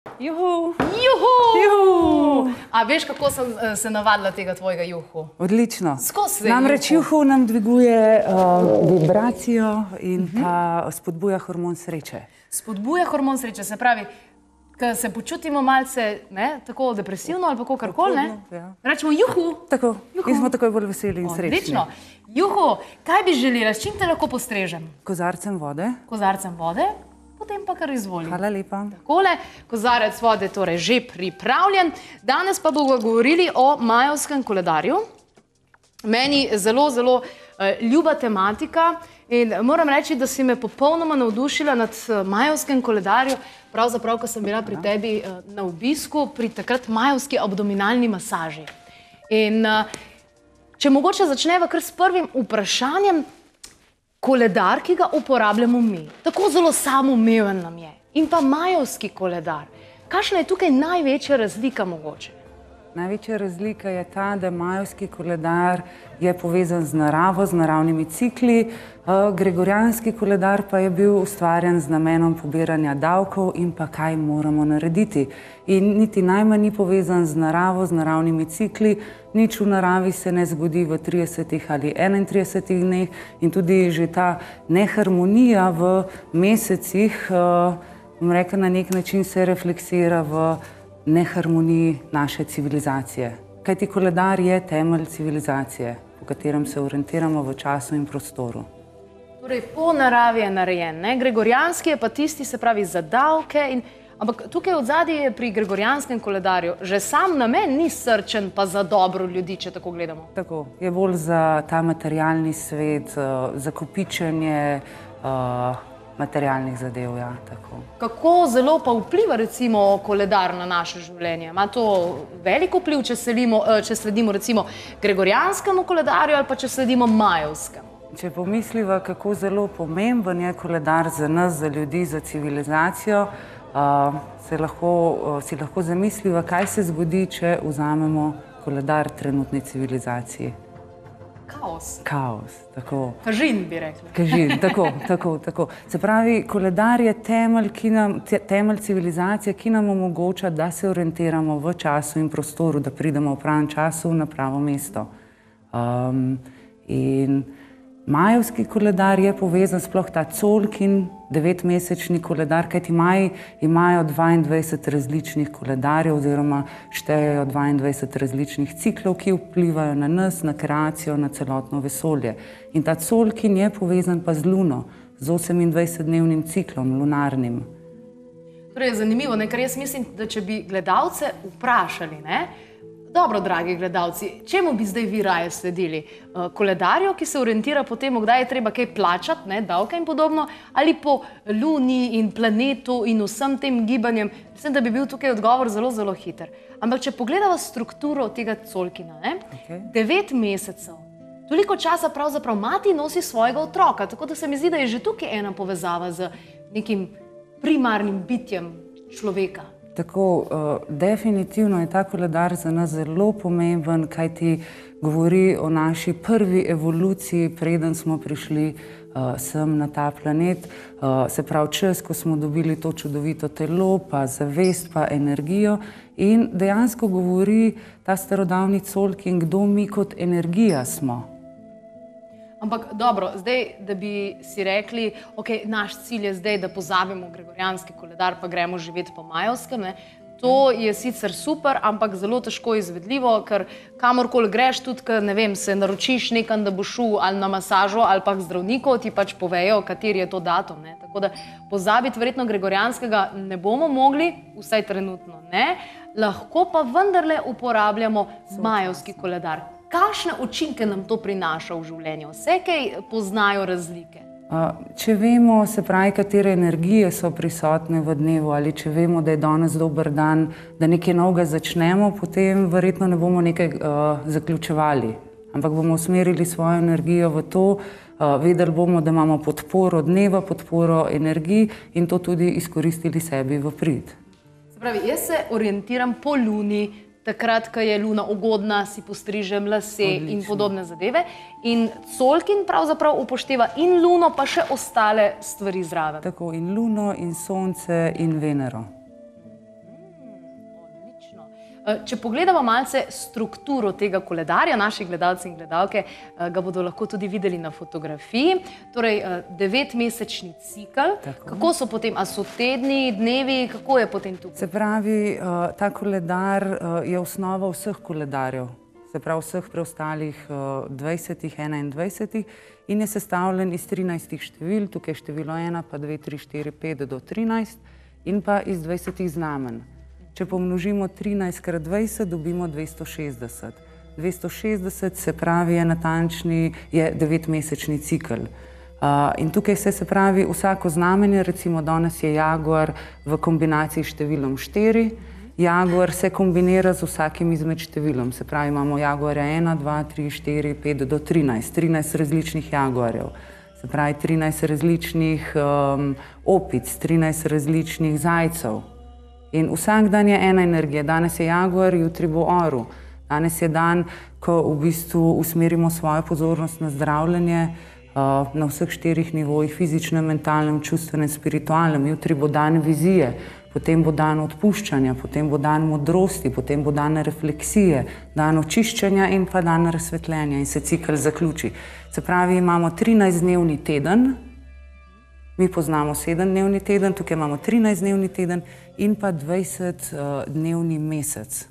Juhu! Juhu! Juhu! A veš, kako sem se navadila tega tvojega juhu? Odlično. Skozi Namreč juhu nam dviguje vibracijo in pa spodbuja hormon sreče. Spodbuja hormon sreče, se pravi, ko se počutimo malce tako depresivno ali pa kakorkoli, rečemo juhu. Tako, in smo takoj bolj veseli in srečni. Odlično. Juhu, kaj bi želela, s čim te lahko postrežem? Kozarcem vode. Kozarcem vode, potem pa kar izvoli. Hvala lepa. Takole, kozarec vode torej že pripravljen. Danes pa bomo govorili o majevskem koledarju. Meni zelo, zelo ljuba tematika in moram reči, da si me popolnoma navdušila nad majevskem koledarju, pravzaprav, ko sem bila pri tebi na obisku, pri takrat majevski abdominalni masaži. In če mogoče začneva kar s prvim vprašanjem, koledar, ki ga uporabljamo mi, tako zelo samoumeven nam je, in pa majevski koledar. Kakšna je tukaj največja razlika mogoče? Največja razlika je ta, da majevski koledar je povezan z naravo, z naravnimi cikli, gregorijanski koledar pa je bil ustvarjen z namenom pobiranja davkov in pa kaj moramo narediti. In niti najmanj ni povezan z naravo, z naravnimi cikli, nič v naravi se ne zgodi v 30 ali 31 dneh in tudi že ta neharmonija v mesecih, bom rekla, na nek način se refleksira v neharmoniji naše civilizacije. Kajti koledar je temelj civilizacije, po katerem se orientiramo v času in prostoru. Torej, po naravi je narejen, ne? Gregorijanski je pa tisti, se pravi, za davke. Ampak tukaj od zadaj je pri gregorijanskem koledarju že sam namen ni srčen pa za dobro ljudi, če tako gledamo. Tako, je bolj za ta materialni svet, za kopičenje materialnih zadev, ja, tako. Kako zelo pa vpliva recimo koledar na naše življenje? Ima to velik vpliv, če sledimo recimo gregorijanskemu koledarju ali pa če sledimo majevskemu? Če pomisliva, kako zelo pomemben je koledar za nas, za ljudi, za civilizacijo, si lahko zamisliva, kaj se zgodi, če vzamemo koledar trenutni civilizaciji. Kaos. Kaos, tako. Kažin, bi rekli. Kažin, tako. Se pravi, koledar je temelj civilizacije, ki nam omogoča, da se orientiramo v času in prostoru, da pridemo v pravem času na pravo mesto. In majevski koledar je povezan sploh ta Colkin 9-mesečni koledar, kajti maji imajo 22 različnih koledarjev oziroma štejejo 22 različnih ciklov, ki vplivajo na nas, na kreacijo, na celotno vesolje. In ta Colkin je povezan pa z Luno, z 28-dnevnim ciklom, lunarnim. Torej, zanimivo, ker jaz mislim, da če bi gledalce vprašali, dobro, dragi gledalci, čemu bi zdaj vi raje sledili? Koledarju, ki se orientira po tem, kdaj je treba kaj plačati, davke in podobno, ali po Luni in planetu in vsem tem gibanjem? Mislim, da bi bil tukaj odgovor zelo, zelo hiter. Ampak če pogledava strukturo tega Colkina, 9 mesecev, toliko časa pravzaprav mati nosi svojega otroka, tako da se mi zdi, da je že tukaj ena povezava z nekim primarnim bitjem človeka. Tako, definitivno je ta koledar za nas zelo pomemben, kajti govori o naši prvi evoluciji, preden smo prišli sem na ta planet. Se pravi, čas, ko smo dobili to čudovito telo, pa zavest, pa energijo. In dejansko govori ta starodavni Colkin, kdo mi kot energija smo. Ampak dobro, zdaj, da bi si rekli, ok, naš cilj je zdaj, da pozabimo gregorijanski koledar, pa gremo živeti po majevskem, to je sicer super, ampak zelo težko izvedljivo, ker kamorkoli greš, tudi, ne vem, se naročiš nekam, da boš šel ali na masažo ali pa k zdravniku, ti pač povejo, kateri je to datum. Tako da pozabiti verjetno gregorijanskega ne bomo mogli, vsaj trenutno ne, lahko pa vendarle uporabljamo majevski koledar. Kakšne učinke nam to prinaša v življenju? Vse, kaj poznajo razlike? Če vemo, se pravi, katere energije so prisotne v dnevu, ali če vemo, da je danes dober dan, da nekaj novega začnemo, potem verjetno ne bomo nekaj zaključevali. Ampak bomo usmerili svojo energijo v to, vedeli bomo, da imamo podporo dneva, podporo energij in to tudi izkoristili sebi v prid. Se pravi, jaz se orientiram po Luni, takrat, ko je Luna ugodna, si postrižem lase in podobne zadeve. In Colkin pravzaprav upošteva in Luno, pa še ostale stvari zraven. Tako, in Luno, in Sonce, in Venero. Odlično. Če pogledamo malce strukturo tega koledarja, naši gledalci in gledalke ga bodo lahko tudi videli na fotografiji, torej 9-mesečni cikl, kako so potem, a so tedni, dnevi, kako je potem tukaj? Se pravi, ta koledar je osnova vseh koledarjev, se pravi vseh preostalih 20, 21 in je sestavljen iz 13 števil, tukaj je število 1, pa 2, 3, 4, 5 do 13 in pa iz 20 znamen. Če pomnožimo 13 krat 20, dobimo 260. 260 se pravi je natančni, je 9-mesečni cikl. In tukaj se pravi vsako znamenje, recimo danes je jaguar v kombinaciji s številom 4. Jaguar se kombinira z vsakim izmed številom, se pravi imamo jaguarja 1, 2, 3, 4, 5 do 13. 13 različnih jaguarjev, se pravi 13 različnih opic, 13 različnih zajcev. In vsak dan je ena energija, danes je jaguar, jutri bo orel. Danes je dan, ko v bistvu usmerimo svojo pozornost na zdravljenje na vseh 4 nivojih, fizičnem, mentalnem, čustvenem, spiritualnem. Jutri bo dan vizije, potem bo dan odpuščanja, potem bo dan modrosti, potem bo dan refleksije, dan očiščanja in pa dan razsvetljenja in se cikel zaključi. Se pravi, imamo 13-dnevni teden, mi poznamo 7-dnevni teden, tukaj imamo 13-dnevni teden in pa 20-dnevni mesec.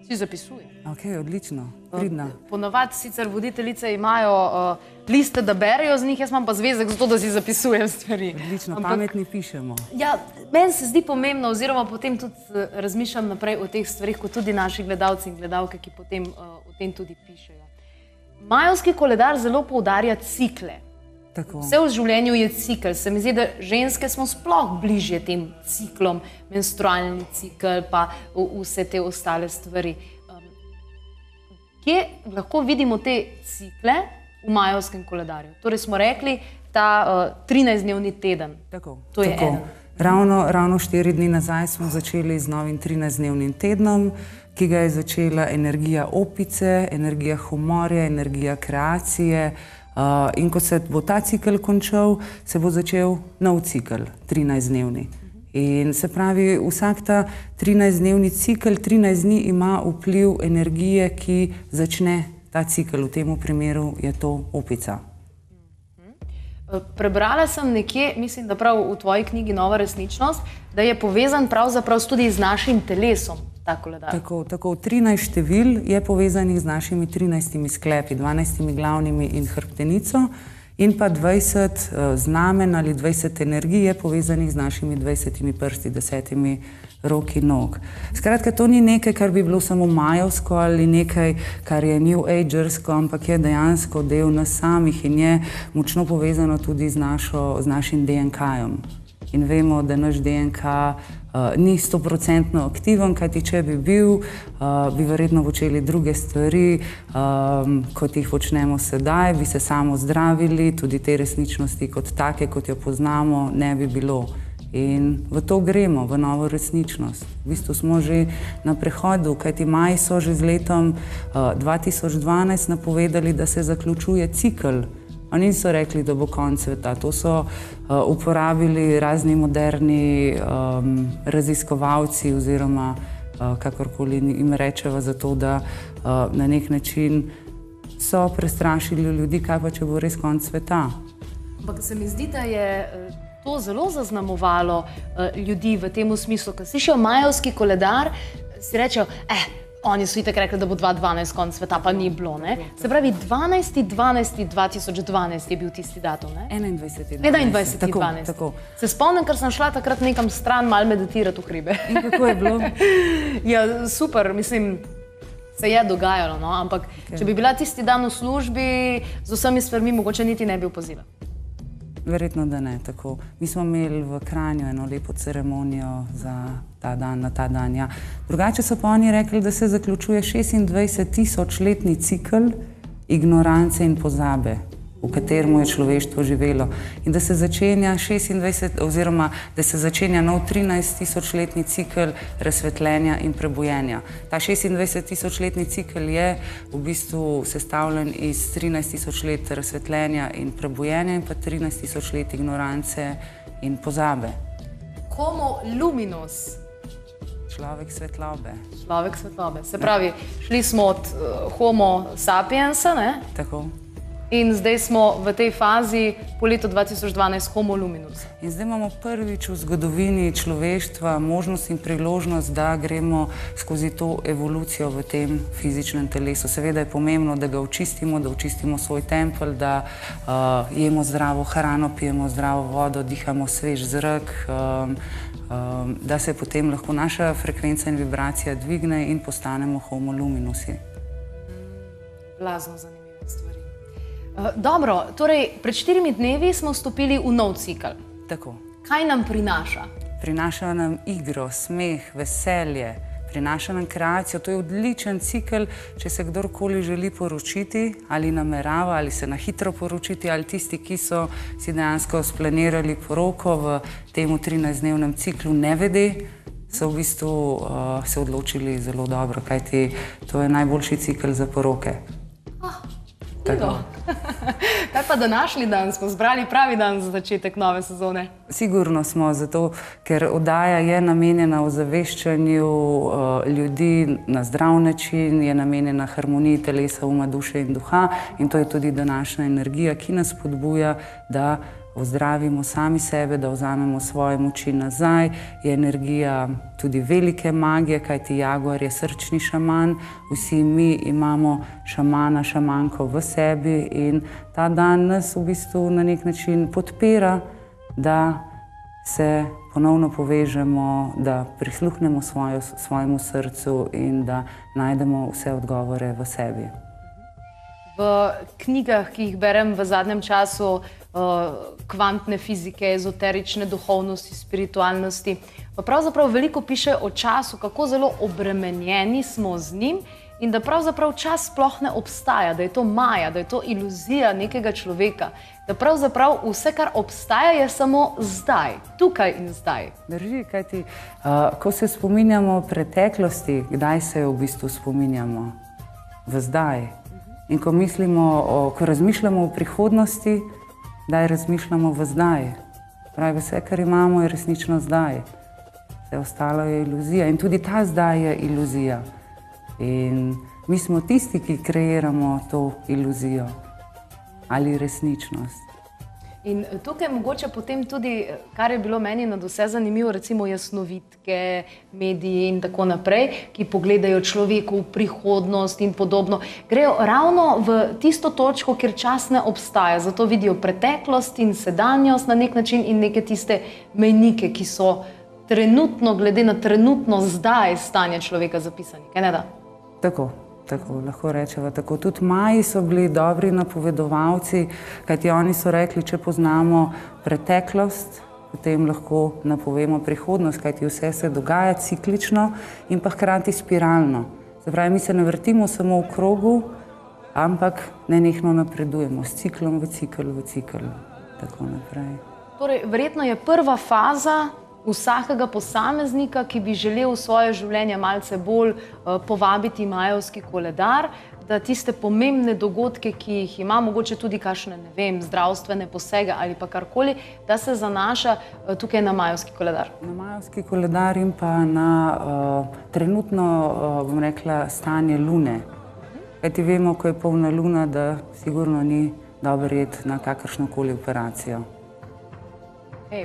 Si zapisujem. Ok, odlično, pridna. Ponavadi sicer voditeljice imajo liste, da berejo z njih, jaz imam pa zvezek zato, da si zapisujem stvari. Odlično, pametni pišemo. Ja, meni se zdi pomembno, oziroma potem tudi razmišljam naprej o teh stvarih, kot tudi naši gledalci in gledalke, ki potem o tem tudi pišejo. Majevski koledar zelo poudarja cikle. Vse v življenju je cikl. Se mi zdi, da ženske smo sploh bližje tem ciklom, menstrualni cikl, pa vse te ostale stvari. Kje lahko vidimo te cikle v majevskem koledarju? Torej smo rekli, ta 13-dnevni teden. To je eden. Ravno 4 dni nazaj smo začeli z novim 13-dnevnim tednom, ki ga je začela energija opice, energija humorja, energija kreacije. In ko se bo ta cikl končal, se bo začel nov cikl, 13-dnevni. In se pravi, vsak ta 13-dnevni cikl, 13 dni ima vpliv energije, ki začne ta cikl. V tem primeru je to opica. Prebrala sem nekje, mislim, da prav v tvoji knjigi Nova resničnost, da je povezan pravzaprav tudi z našim telesom, ta koledar. Tako, 13 števil je povezanih z našimi 13 sklepi, 12 glavnimi in hrbtenico in pa 20 znamen ali 20 energij je povezanih z našimi 20 prsti, 10 roki nog. Skratka, to ni nekaj, kar bi bilo samo majevsko ali nekaj, kar je New Agersko, ampak je dejansko del nas samih in je močno povezano tudi z našim DNK-jem. In vemo, da naš DNK ni 100% aktiven, kajti če bi bil, bi verjetno počeli druge stvari, kot jih počnemo sedaj, bi se samo zdravili, tudi te resničnosti kot take, kot jo poznamo, ne bi bilo. In v to gremo, v novo resničnost. V bistvu smo že na prehodu, kajti maji so že z letom 2012 napovedali, da se zaključuje cikl. Oni niso rekli, da bo konec sveta. To so uporabili razni moderni raziskovalci oziroma kakorkoli jim rečeva za to, da na nek način so prestrašili ljudi, kaj pa če bo res konec sveta. Ampak se mi zdi, da je to zelo zaznamovalo ljudi v tem smislu, ko slišijo majevski koledar, si rečejo, oni so itak rekli, da bo 2012 konec sveta, pa ni bilo, ne? Se pravi, 12.12.2012 je bil tisti datum, ne? 21.12. Tako. Se spomnim, ker sem šla takrat nekam stran malo meditirati v hribe. In kako je bilo? Ja, super, mislim, se je dogajalo, no, ampak če bi bila tisti dan v službi z vsemi stvarmi, mogoče niti ne bi opazila. Verjetno, da ne, tako. Mi smo imeli v Kranju eno lepo ceremonijo za ta dan, na ta dan, ja. Drugače so pa oni rekli, da se zaključuje 26.000-letni cikl ignorance in pozabe, v katerem je človeštvo živelo. In da se začenja 26, oziroma da se začenja nov 13.000-letni cikl razsvetljenja in prebujenja. Ta 26.000-letni cikl je v bistvu sestavljen iz 13.000 let razsvetljenja in prebujenja in pa 13.000 let ignorance in pozabe. Homo luminus. Človek svetlobe. Človek svetlobe. Se pravi, šli smo od Homo sapiensa, ne? Tako. In zdaj smo v tej fazi po letu 2012 Homo luminus. In zdaj imamo prvič v zgodovini človeštva možnost in priložnost, da gremo skozi to evolucijo v tem fizičnem telesu. Seveda je pomembno, da ga očistimo, da očistimo svoj tempelj, da jemo zdravo hrano, pijemo zdravo vodo, dihamo svež zrak, da se potem lahko naša frekvenca in vibracija dvigne in postanemo Homo luminusi. Blazno zanimive stvari. Dobro, torej pred 4 dnevi smo vstopili v nov cikl. Tako. Kaj nam prinaša? Prinaša nam igro, smeh, veselje, prinaša nam kreacijo. To je odličen cikl, če se kdorkoli želi poročiti ali namerava ali se na hitro poročiti ali tisti, ki so si dejansko splanirali poroko v temu 13-dnevnem ciklu nevede, so v bistvu se odločili zelo dobro, kajti to je najboljši cikl za poroke. Kaj pa današnji dan? Smo zbrali pravi dan za začetek nove sezone? Sigurno smo, zato ker oddaja je namenjena ozaveščanju ljudi na zdrav način, je namenjena harmoniji telesa, uma, duše in duha in to je tudi današnja energija, ki nas spodbuja, da ozdravimo sami sebe, da vzamemo svoje moči nazaj. Je energija tudi velike magije, kajti jaguar je srčni šaman. Vsi mi imamo šamana, šamanko v sebi in ta dan nas v bistvu na nek način podpira, da se ponovno povežemo, da prisluhnemo svojemu srcu in da najdemo vse odgovore v sebi. V knjigah, ki jih berem v zadnjem času, kvantne fizike, ezoterične duhovnosti, spiritualnosti, pa pravzaprav veliko piše o času, kako zelo obremenjeni smo z njim in da pravzaprav čas sploh ne obstaja, da je to maja, da je to iluzija nekega človeka, da pravzaprav vse, kar obstaja, je samo zdaj, tukaj in zdaj. Drži, kajti ko se spominjamo preteklosti, kdaj se jo v bistvu spominjamo? V zdaj. In ko razmišljamo o prihodnosti, kdaj razmišljamo v zdaj. Pravi, vse, kar imamo, je resnično zdaj. Vse ostalo je iluzija. In tudi ta zdaj je iluzija. In mi smo tisti, ki kreiramo to iluzijo ali resničnost. In tukaj mogoče potem tudi, kar je bilo meni nadvse zanimivo, recimo jasnovitke, mediji in tako naprej, ki pogledajo človeku v prihodnost in podobno, grejo ravno v tisto točko, kjer čas ne obstaja. Zato vidijo preteklost in sedanjost na nek način in neke tiste mejnike, ki so trenutno, glede na trenutno zdaj stanje človeka zapisani. Kaj ne da? Tako. Tako, lahko rečemo tako. Tudi Maji so bili dobri napovedovalci, kajti oni so rekli, če poznamo preteklost, potem lahko napovemo prihodnost, kajti vse se dogaja ciklično in pa hkrati spiralno. Se pravi, mi se ne vrtimo samo v krogu, ampak nenehno napredujemo s ciklom v cikl, tako naprej. Torej, verjetno je prva faza vsakega posameznika, ki bi želel v svoje življenje malce bolj povabiti majevski koledar, da tiste pomembne dogodke, ki jih ima, mogoče tudi kakšne, ne vem, zdravstvene posege ali pa karkoli, da se zanaša tukaj na majevski koledar. Na majevski koledar in pa na trenutno, bom rekla, stanje lune. Kajti vemo, ko je polna luna, da sigurno ni dobro iti na kakršnokoli operacijo.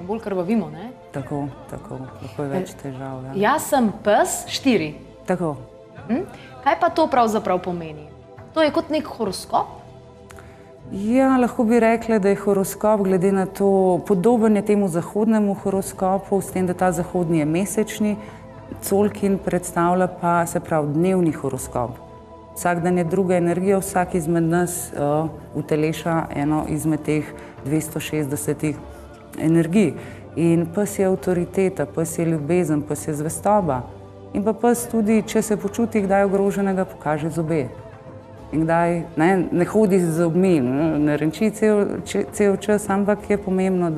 Bolj krvavimo, ne? Tako, lahko je več težav. Jaz sem pes 4. Tako. Kaj pa to pravzaprav pomeni? To je kot nek horoskop? Ja, lahko bi rekla, da je horoskop glede na to podoben je temu zahodnemu horoskopu, s tem, da ta zahodni je mesečni, Colkin predstavlja pa, se pravi, dnevni horoskop. Vsak dan je druga energija, vsak izmed nas uteleša eno izmed teh 260 energij. In pes je avtoriteta, pes je ljubezen, pes je zvestoba. In pa pes tudi, če se počuti kdaj ogroženega, pokaže zobe. In kdaj ne hodi z zobmi, ne renči cel čas, ampak je pomembno,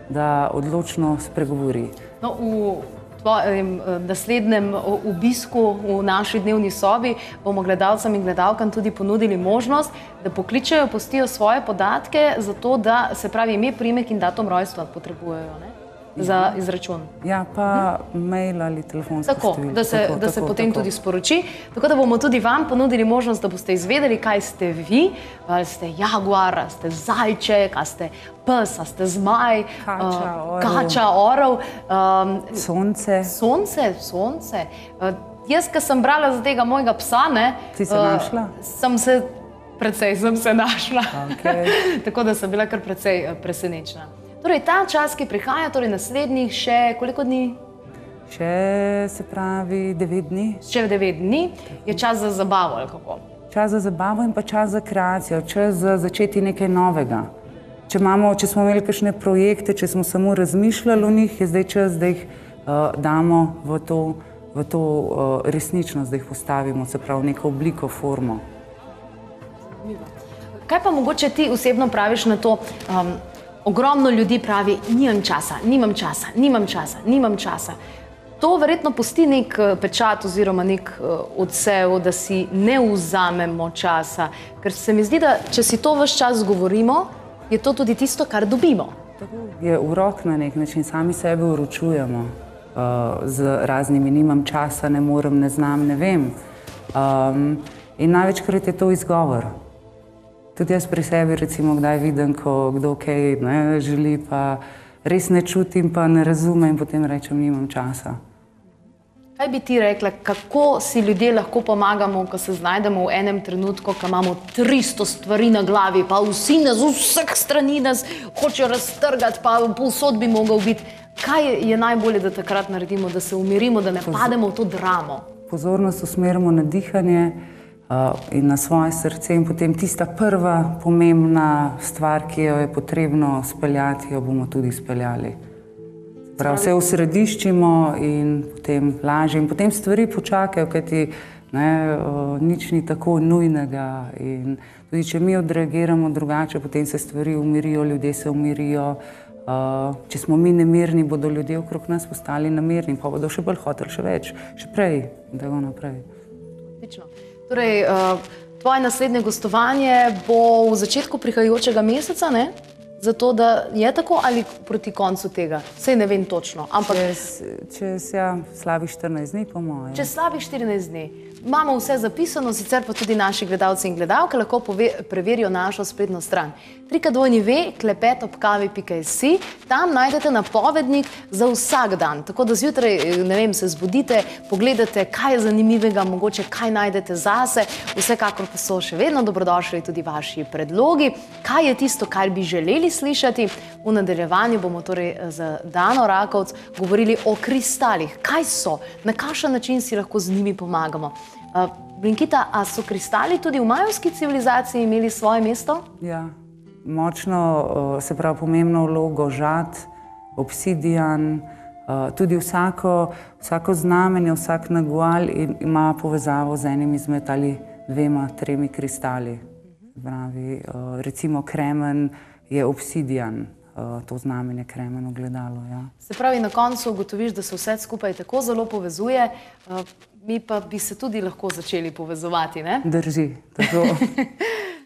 da odločno spregovori. No, v tvojem naslednjem obisku v naši dnevni sobi bomo gledalcem in gledalkam tudi ponudili možnost, da pokličejo, postijo svoje podatke za to, da se pravi ime, priimek in datum rojstva potrebujejo, ne? za izračun. Ja, pa mail ali telefonsko številko. Tako, da se potem tudi sporoči. Tako da bomo tudi vam ponudili možnost, da boste izvedeli, kaj ste vi. Ali ste jaguar, ali ste zajček, ali ste pes, ali ste zmaj, kača, orel. Sonce. Sonce. Jaz, ko sem brala za tega mojega psa, si se našla? Precej sem se našla. Tako da sem bila kar precej presenečena. Torej, ta čas, ki prihaja, torej naslednjih še koliko dni? Še, se pravi, 9 dni. Še 9 dni je čas za zabavo, ali kako? Čas za zabavo in pa čas za kreacijo, čas za začeti nekaj novega. Če smo imeli kakšne projekte, če smo samo razmišljali o njih, je zdaj čas, da jih damo v to resničnost, da jih postavimo, se pravi, neko obliko, formo. Kaj pa mogoče ti osebno praviš na to? Ogromno ljudi pravi, nimam časa. To verjetno pusti nek pečat oziroma nek odsev, da si ne vzamemo časa. Ker se mi zdi, da če si to ves čas govorimo, je to tudi tisto, kar dobimo. Je urok na nek način, sami sebe uročujemo z raznimi nimam časa, ne morem, ne znam, ne vem. In največkrat je to izgovor. Tudi jaz pri sebi recimo kdaj vidim, ko kdo kaj želi, pa res ne čutim, pa ne razumem in potem rečem, nimam časa. Kaj bi ti rekla, kako si ljudje lahko pomagamo, ko se znajdemo v enem trenutku, ko imamo 300 stvari na glavi, pa vsi nas, vseh strani nas hočejo raztrgati, pa povsod bi mogel biti. Kaj je najbolje, da takrat naredimo, da se umirimo, da ne pademo v to dramo? Pozornost usmerimo na dihanje in na svoje srce in potem tista prva pomembna stvar, ki jo je potrebno speljati, jo bomo tudi speljali. Prav se osrediščimo in potem lažje in potem stvari počakajo, kajti nič ni tako nujnega in tudi če mi odreagiramo drugače, potem se stvari umirijo, ljudje se umirijo. Če smo mi nemirni, bodo ljudje okrog nas postali nemirni, pa bodo še bolj hoteli, še več, še prej in tako naprej. Odlično. Torej, tvoje naslednje gostovanje bo v začetku prihajajočega meseca, ne? Zato, da je tako ali proti koncu tega? Sej ne vem točno, ampak... Čez slabih 14 dni, po moje. Čez slabih 14 dni. Imamo vse zapisano, sicer pa tudi naši gledalci in gledalke lahko preverijo našo spletno stran. www.klepetobkavi.si. Tam najdete napovednik za vsak dan. Tako da zjutraj, ne vem, se zbudite, pogledate, kaj je zanimivega, mogoče kaj najdete zase. Vsekakor pa so še vedno dobrodošli tudi vaši predlogi. Kaj je tisto, kar bi želeli slišati? V nadaljevanju bomo torej z Dano Rakovec govorili o kristalih. Kaj so? Na kakšen način si lahko z njimi pomagamo? Blinkita, a so kristali tudi v majevski civilizaciji imeli svoje mesto? Ja, močno, se pravi, pomembno vlogo žad, obsidian, tudi vsako znamenje, vsak nagual ima povezavo z enim izmed ali 2, 3 kristali. Recimo kremen je obsidian, to znamenje kremen ogledalo. Se pravi, na koncu ugotoviš, da se vse skupaj tako zelo povezuje, mi pa bi se tudi lahko začeli povezovati, ne? Drži, tako.